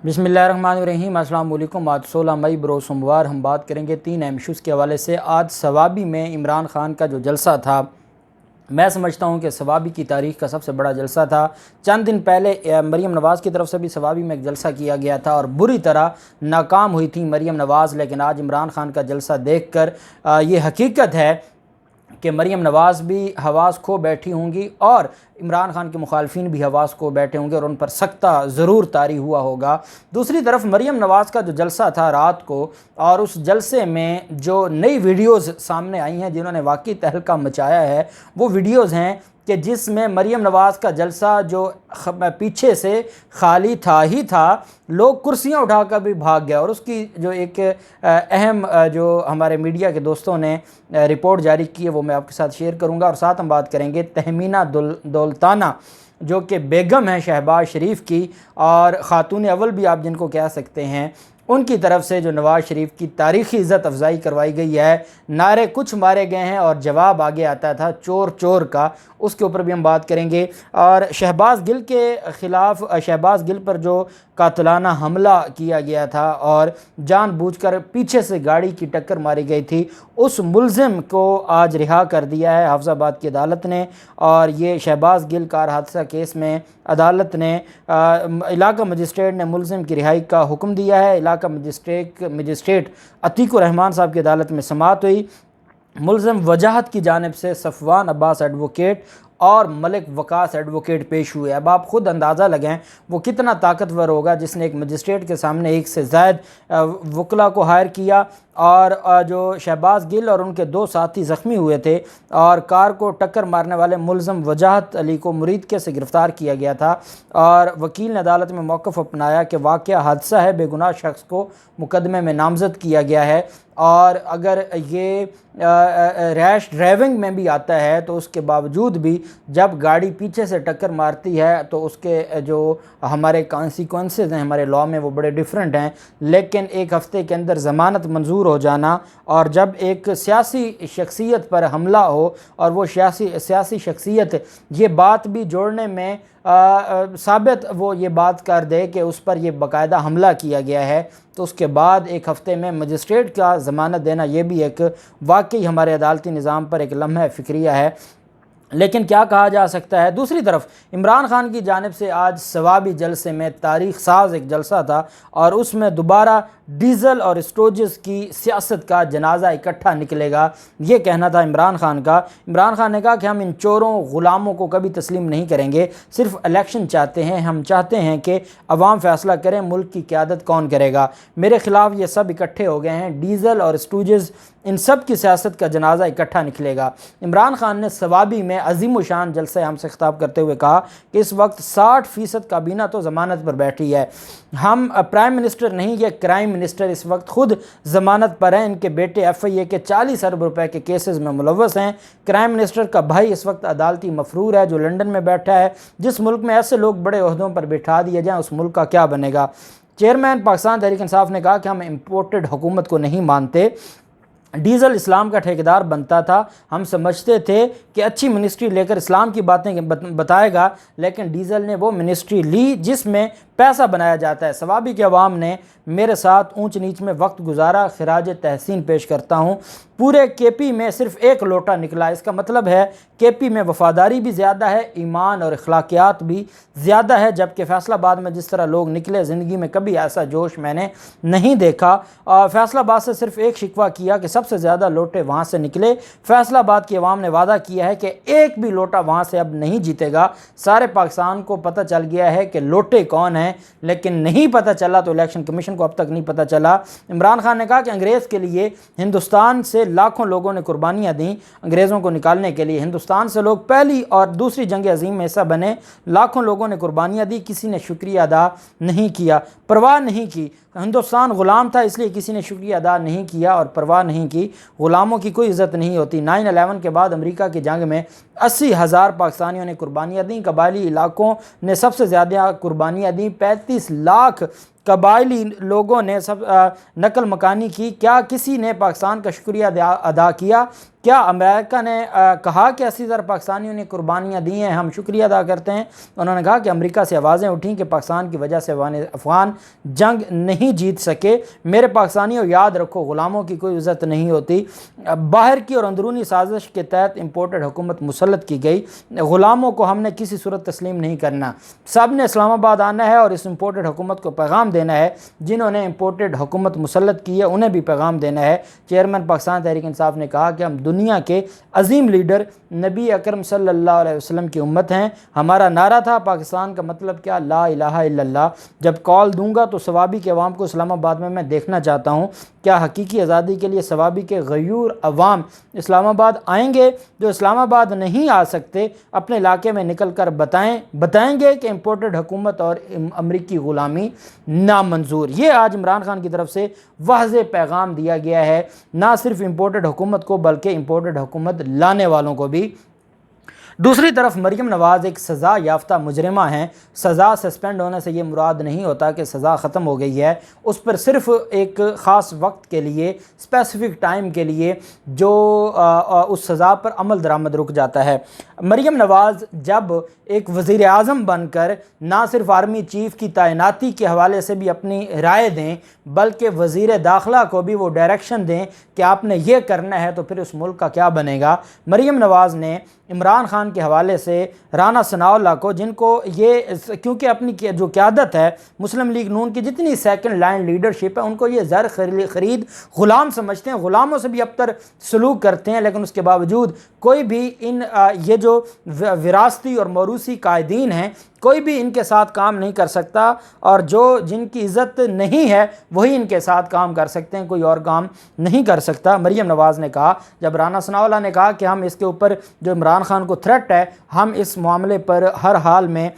बिस्मिल्लाहिर्रहमानिर्रहीम। अस्सलाम वालेकुम। आज 16 मई बरोज़ सोमवार हम बात करेंगे 3 अहम इशूज़ के हवाले से। आज सवाबी में इमरान खान का जो जलसा था, मैं समझता हूँ कि सवाबी की तारीख़ का सबसे बड़ा जलसा था। चंद दिन पहले मरीम नवाज़ की तरफ से भी सवाबी में एक जलसा किया गया था और बुरी तरह नाकाम हुई थी मरीम नवाज़। लेकिन आज इमरान खान का जलसा देख कर ये हकीकत है कि मरीम नवाज़ भी हवास खो बैठी होंगी और इमरान खान के मुखालफिन भी हवास को बैठे होंगे और उन पर सख्ता ज़रूर तारी हुआ होगा। दूसरी तरफ मरीम नवाज़ का जो जलसा था रात को, और उस जलसे में जो नई वीडियोज़ सामने आई हैं जिन्होंने वाकई तहलका मचाया है, वो वीडियोज़ हैं कि जिसमें मरीम नवाज़ का जलसा जो पीछे से खाली था ही था, लोग कुर्सियां उठाकर भी भाग गया। और उसकी जो एक अहम जो हमारे मीडिया के दोस्तों ने रिपोर्ट जारी की है वो मैं आपके साथ शेयर करूंगा। और साथ हम बात करेंगे तहमीना दौलताना जो कि बेगम है शहबाज शरीफ की और ख़ातून अव्वल भी आप जिनको कह सकते हैं, उनकी तरफ से जो नवाज़ शरीफ की तारीख़ी इज़्ज़त अफजाई करवाई गई है। नारे कुछ मारे गए हैं और जवाब आगे आता था चोर चोर का, उसके ऊपर भी हम बात करेंगे। और शहबाज गिल के ख़िलाफ़, शहबाज गिल पर जो कातलाना हमला किया गया था और जानबूझकर पीछे से गाड़ी की टक्कर मारी गई थी, उस मुलज़िम को आज रिहा कर दिया है हाफिज़ाबाद की अदालत ने। और ये शहबाज गिल कार हादसा केस में अदालत ने इलाका मजिस्ट्रेट ने मुलज़िम की रिहाई का हुक्म दिया है। इलाका मजिस्ट्रेट अतीकुर रहमान साहब की अदालत में समाअत हुई। मुलज़िम वजाहत की जानिब से सफ़वान अब्बास एडवोकेट और मलिक वकास एडवोकेट पेश हुए। अब आप ख़ुद अंदाज़ा लगाएं वो कितना ताकतवर होगा जिसने एक मजिस्ट्रेट के सामने एक से ज़ायद वकला को हायर किया। और जो शहबाज गिल और उनके 2 साथी ज़ख्मी हुए थे और कार को टक्कर मारने वाले मुलज़म वजाहत अली को मुरीदके से गिरफ़्तार किया गया था। और वकील ने अदालत में मौक़िफ़ अपनाया कि वाक़या हादसा है, बेगुनाह शख्स को मुकदमे में नामज़द किया गया है। और अगर ये रैश ड्राइविंग में भी आता है तो उसके बावजूद भी जब गाड़ी पीछे से टक्कर मारती है तो उसके जो हमारे कॉन्सिक्वेंसेस हैं हमारे लॉ में वो बड़े डिफरेंट हैं। लेकिन एक हफ़्ते के अंदर ज़मानत मंजूर हो जाना, और जब एक सियासी शख्सियत पर हमला हो और वो सियासी शख्सियत ये बात भी जोड़ने में साबित वो ये बात कर दे कि उस पर ये बाकायदा हमला किया गया है, तो उसके बाद एक हफ़्ते में मजिस्ट्रेट का ज़मानत देना ये भी एक वाकई हमारे अदालती निज़ाम पर एक लम्हा फ़िक्रिया है। लेकिन क्या कहा जा सकता है, दूसरी तरफ इमरान खान की जानिब से आज सवाबी जलसे में तारीख़ साज एक जलसा था और उसमें दोबारा डीज़ल और स्टोरेज की सियासत का जनाजा इकट्ठा निकलेगा, ये कहना था इमरान खान का। इमरान खान ने कहा कि हम इन चोरों ग़ुलामों को कभी तस्लीम नहीं करेंगे, सिर्फ इलेक्शन चाहते हैं, हम चाहते हैं कि अवाम फ़ैसला करें मुल्क की क़यादत कौन करेगा। मेरे ख़िलाफ़ ये सब इकट्ठे हो गए हैं, डीज़ल और स्टोरेज, इन सब की सियासत का जनाजा इकट्ठा निकलेगा। इमरान खान ने सवाबी में अजीम शान जलसे हम से खिताब करते हुए कहा कि इस वक्त 60% काबीना तो ज़मानत पर बैठी है, हम प्राइम मिनिस्टर नहीं, ये क्राइम मिनिस्टर इस वक्त खुद ज़मानत पर हैं। इनके बेटे FIA के 40 अरब रुपए के केसेस में मुलव्वस हैं। क्राइम मिनिस्टर का भाई इस वक्त अदालती मफरूर है जो लंदन में बैठा है। जिस मुल्क में ऐसे लोग बड़े ओहदों पर बिठा दिए जाएँ उस मुल्क का क्या बनेगा। चेयरमैन पाकिस्तान तहरीक इंसाफ ने कहा कि हम इम्पोर्टेड हुकूमत को नहीं मानते, डीज़ल इस्लाम का ठेकेदार बनता था, हम समझते थे कि अच्छी मिनिस्ट्री लेकर इस्लाम की बातें बताएगा, लेकिन डीज़ल ने वो मिनिस्ट्री ली जिसमें पैसा बनाया जाता है। सवाबी के अवाम ने मेरे साथ ऊंच नीच में वक्त गुजारा, खिराज तहसीन पेश करता हूँ। पूरे KP में सिर्फ 1 लोटा निकला, इसका मतलब है KP में वफ़ादारी भी ज़्यादा है, ईमान और अखलाकियात भी ज़्यादा है। जबकि फ़ैसलाबाद में जिस तरह लोग निकले, ज़िंदगी में कभी ऐसा जोश मैंने नहीं देखा। और फ़ैसलाबाद से सिर्फ एक शिकवा किया कि सबसे ज़्यादा लोटे वहाँ से निकले। फ़ैसलाबाद की अवाम ने वादा किया है कि एक भी लोटा वहाँ से अब नहीं जीतेगा। सारे पाकिस्तान को पता चल गया है कि लोटे कौन हैं, लेकिन नहीं पता चला तो इलेक्शन कमीशन को अब तक नहीं पता चला। इमरान खान ने कहा कि अंग्रेज़ के लिए हिंदुस्तान से लाखों लोगों ने कुर्बानियाँ दी, अंग्रेज़ों को निकालने के लिए हिंदुस्तान से लोग पहली और दूसरी जंग अजीम में हिस्सा बने, लाखों लोगों ने कुर्बानियाँ दी, किसी ने शुक्रिया अदा नहीं किया, परवाह नहीं की। हिंदुस्तान ग़ुलाम था इसलिए किसी ने शुक्रिया अदा नहीं किया और परवाह नहीं की। ग़ुलामों की कोई इज़्ज़त नहीं होती। 9/11 के बाद अमेरिका की जंग में 80,000 पाकिस्तानियों ने कुर्बानियाँ दी। कबायली इलाकों ने सबसे ज़्यादा कुर्बानियाँ दी, 35 लाख कबायली लोगों ने सब नकल मकानी की। क्या किसी ने पाकिस्तान का शुक्रिया अदा किया? क्या अमेरिका ने कहा कि 80,000 पाकिस्तानियों ने कुर्बानियाँ दी हैं, हम शुक्रिया अदा करते हैं? उन्होंने कहा कि अमेरिका से आवाज़ें उठी कि पाकिस्तान की वजह से अफ़गान जंग नहीं जीत सके। मेरे पाकिस्तानियों, याद रखो, ग़ुलामों की कोई इज़्ज़त नहीं होती। बाहर की और अंदरूनी साजिश के तहत इम्पोर्टेड हुकूमत मुसल्लत की गई। ग़ुलामों को हमने किसी सूरत तस्लीम नहीं करना। सब ने इस्लामाबाद आना है और इस इम्पोर्टेड हुकूमत को पैगाम देना है। जिन्होंने इम्पोर्टेड हुकूमत मुसल्लत की है उन्हें भी पैगाम देना है। चेयरमैन पाकिस्तान तहरीक इंसाफ ने कहा कि हम दुनिया के अजीम लीडर नबी अकरम सल्लल्लाहु अलैहि वसल्लम की उम्मत हैं। हमारा नारा था पाकिस्तान का मतलब क्या, ला इलाहा इल्लल्लाह। जब कॉल दूंगा तो सवाबी के अवाम को इस्लामाबाद में मैं देखना चाहता हूँ। क्या हकीकी आज़ादी के लिए सवाबी के गयूर अवाम इस्लामाबाद आएंगे? जो इस्लामाबाद नहीं आ सकते अपने इलाके में निकल कर बताएंगे कि इम्पोर्टेड हुकूमत और अमरीकी ग़ुलामी नामंजूर। ये आज इमरान खान की तरफ से वाज़े पैगाम दिया गया है, ना सिर्फ इम्पोर्टेड हुकूमत को बल्कि इम्पोर्टेड हुकूमत लाने वालों को भी। दूसरी तरफ मरीम नवाज़ एक सज़ा याफ्ता मुजरिमा हैं। सज़ा सस्पेंड होने से ये मुराद नहीं होता कि सज़ा ख़त्म हो गई है। उस पर सिर्फ़ एक ख़ास वक्त के लिए, स्पेसिफ़िक टाइम के लिए जो उस सज़ा पर अमल दरामद रुक जाता है। मरीम नवाज़ जब एक वज़ीर आज़म बनकर ना सिर्फ आर्मी चीफ़ की तैनाती के हवाले से भी अपनी राय दें बल्कि वज़ीर दाखिला को भी वो डायरेक्शन दें कि आपने ये करना है, तो फिर उस मुल्क का क्या बनेगा। मरीम नवाज़ ने इमरान खान के हवाले से राना सनाउल्लाह को, जिनको ये क्योंकि अपनी जो क़यादत है मुस्लिम लीग नून की, जितनी सेकंड लाइन लीडरशिप है, उनको ये ज़र ख़रीद ग़ुलाम समझते हैं, ग़ुलामों से भी अबतर सलूक करते हैं। लेकिन उसके बावजूद कोई भी इन ये जो विरासती और मौरूसी कायदीन हैं, कोई भी इनके साथ काम नहीं कर सकता, और जो जिनकी इज़्ज़त नहीं है वही इनके साथ काम कर सकते हैं, कोई और काम नहीं कर सकता। मरीम नवाज़ ने कहा, जब राना सनाउल्लाह ने कहा कि हम इसके ऊपर जो इमरान खान को थ्रेट है, हम इस मामले पर हर हाल में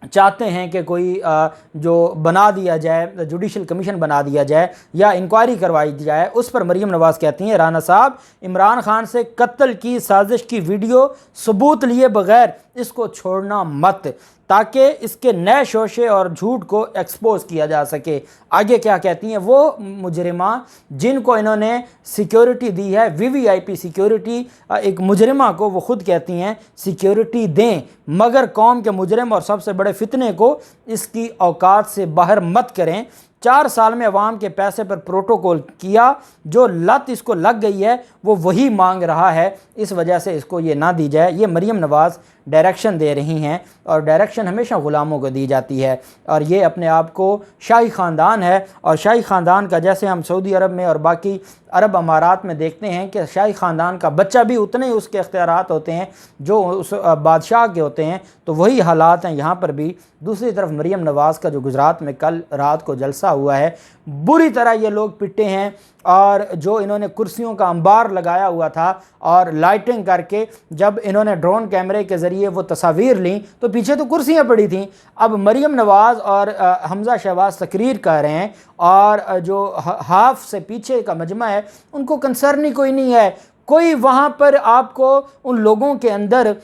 चाहते हैं कि कोई जो बना दिया जाए, जुडिशल कमीशन बना दिया जाए या इंक्वायरी करवाई जाए, उस पर मरीम नवाज़ कहती हैं, राना साहब, इमरान खान से कत्ल की साजिश की वीडियो सबूत लिए बगैर इसको छोड़ना मत, ताकि इसके नए शोशे और झूठ को एक्सपोज किया जा सके। आगे क्या कहती हैं वो मुजरिमा जिनको इन्होंने सिक्योरिटी दी है, वीवीआईपी सिक्योरिटी, एक मुजरिमा को वो ख़ुद कहती हैं सिक्योरिटी दें, मगर कौम के मुजरिम और सबसे बड़े फितने को इसकी औकात से बाहर मत करें। 4 साल में अवाम के पैसे पर प्रोटोकॉल किया, जो लत इसको लग गई है वो वही मांग रहा है, इस वजह से इसको ये ना दी जाए। ये मरीम नवाज़ डायरेक्शन दे रही हैं, और डायरेक्शन हमेशा ग़ुलामों को दी जाती है, और ये अपने आप को शाही ख़ानदान है। और शाही ख़ानदान का, जैसे हम सऊदी अरब में और बाकी अरब अमारात में देखते हैं कि शाही ख़ानदान का बच्चा भी उतने ही उसके इख्तियारात होते हैं जो उस बादशाह के होते हैं, तो वही हालात हैं यहाँ पर भी। दूसरी तरफ मरीम नवाज़ का जो गुजरात में कल रात को जलसा हुआ है, बुरी तरह ये लोग पिटे हैं, और जो इन्होंने कुर्सियों का अंबार लगाया हुआ था और लाइटिंग करके जब इन्होंने ड्रोन कैमरे के ज़रिए वो तस्वीर ली तो पीछे तो कुर्सियां पड़ी थीं। अब मरीम नवाज़ और हमज़ा शहबाज तकरीर कर रहे हैं, और जो हाफ से पीछे का मजमा है उनको कंसर्न ही कोई नहीं है। कोई वहाँ पर आपको उन लोगों के अंदर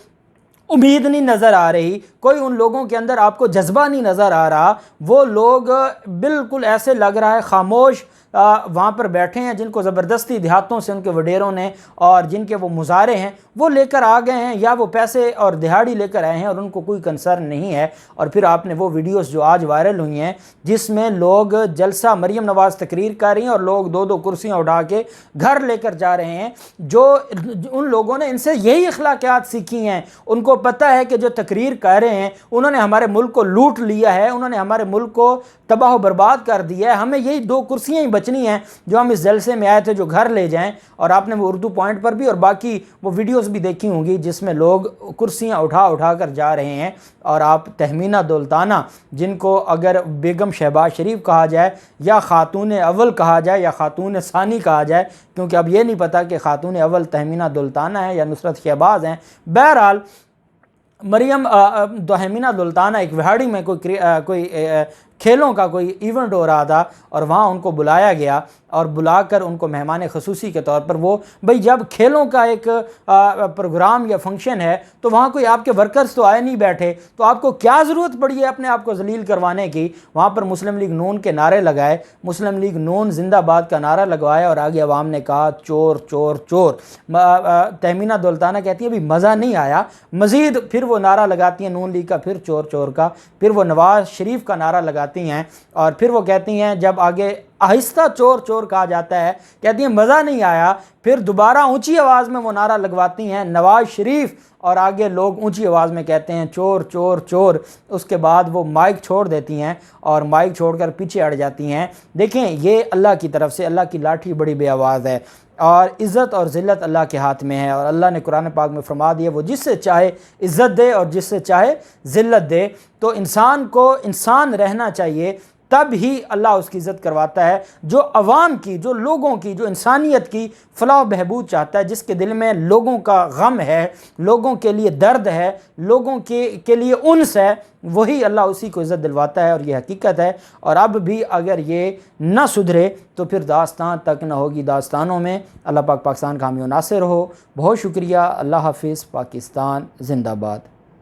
उम्मीद नहीं नज़र आ रही, कोई उन लोगों के अंदर आपको जज्बा नहीं नज़र आ रहा। वो लोग बिल्कुल ऐसे लग रहा है खामोश वहाँ पर बैठे हैं, जिनको ज़बरदस्ती देहातों से उनके वडेरों ने और जिनके वो मुजारे हैं वो लेकर आ गए हैं, या वो पैसे और दिहाड़ी लेकर आए हैं और उनको कोई कंसर्न नहीं है। और फिर आपने वो वीडियोस जो आज वायरल हुई हैं जिसमें लोग जलसा, मरीम नवाज़ तकरीर कर रही हैं और लोग 2-2 कुर्सियाँ उठा के घर लेकर जा रहे हैं, जो उन लोगों ने इनसे यही अखलाकियात सीखी हैं। उनको पता है कि जो तकरीर कर रहे हैं उन्होंने हमारे मुल्क को लूट लिया है, उन्होंने हमारे मुल्क को तबाह बर्बाद कर दिया है, हमें यही 2 कुर्सियाँ ही बचनी हैं जो हम इस जलसे में आए थे जो घर ले जाएं। और आपने वो उर्दू पॉइंट पर भी और बाकी वो वीडियोस भी देखी होंगी जिसमें लोग कुर्सियां उठा कर जा रहे हैं। और आप तहमीना दुल्ताना, जिनको अगर बेगम शहबाज शरीफ कहा जाए या खातून अव्वल कहा जाए या खातून सानी कहा जाए, क्योंकि अब ये नहीं पता कि खातून अव्वल तहमीना दुल्ताना है या नुसरत शहबाज हैं। बहरहाल मरियम तहमीना दुल्ताना एक विहाड़ी में कोई खेलों का कोई इवेंट हो रहा था और वहाँ उनको बुलाया गया और बुलाकर उनको मेहमान ख़ुसूसी के तौर पर, वो भाई जब खेलों का एक प्रोग्राम या फंक्शन है तो वहाँ कोई आपके वर्कर्स तो आए नहीं बैठे, तो आपको क्या ज़रूरत पड़ी है अपने आप को जलील करवाने की। वहाँ पर मुस्लिम लीग नून के नारे लगाए, मुस्लिम लीग नून जिंदाबाद का नारा लगवाया और आगे अवाम ने कहा चोर चोर चोर। तहमीना दौलताना कहती है अभी मज़ा नहीं आया, मज़ीद फिर वो नारा लगाती हैं नून लीग का, फिर चोर चोर का, फिर वो नवाज़ शरीफ का नारा लगाती हैं और फिर वो कहती हैं जब आगे आहिस्ता चोर चोर कहा जाता है, कहती हैं मज़ा नहीं आया, फिर दोबारा ऊंची आवाज़ में वो नारा लगवाती हैं नवाज़ शरीफ और आगे लोग ऊंची आवाज़ में कहते हैं चोर चोर चोर। उसके बाद वो माइक छोड़ देती हैं और माइक छोड़कर पीछे हट जाती हैं। देखें, ये अल्लाह की तरफ से, अल्लाह की लाठी बड़ी बेआवाज़ है और इज़्ज़त और ज़िल्लत अल्लाह के हाथ में है। और अल्लाह ने कुरान पाक में फरमा दिया वो जिससे चाहे इज़्ज़त दे और जिससे चाहे ज़िल्लत दे। तो इंसान को इंसान रहना चाहिए, तब ही अल्लाह उसकी इज़्ज़त करवाता है। जो अवाम की, जो लोगों की, जो इंसानियत की फलाह बहबूद चाहता है, जिसके दिल में लोगों का गम है, लोगों के लिए दर्द है, लोगों के लिए उन्स है, वही अल्लाह उसी को इज़्ज़त दिलवाता है और ये हकीकत है। और अब भी अगर ये न सुधरे तो फिर दास्तान तक न होगी दास्तानों में। अल्लाह पाक पाकिस्तान का हामी नासिर हो। बहुत शुक्रिया। अल्लाह हाफिज़। पाकिस्तान जिंदाबाद।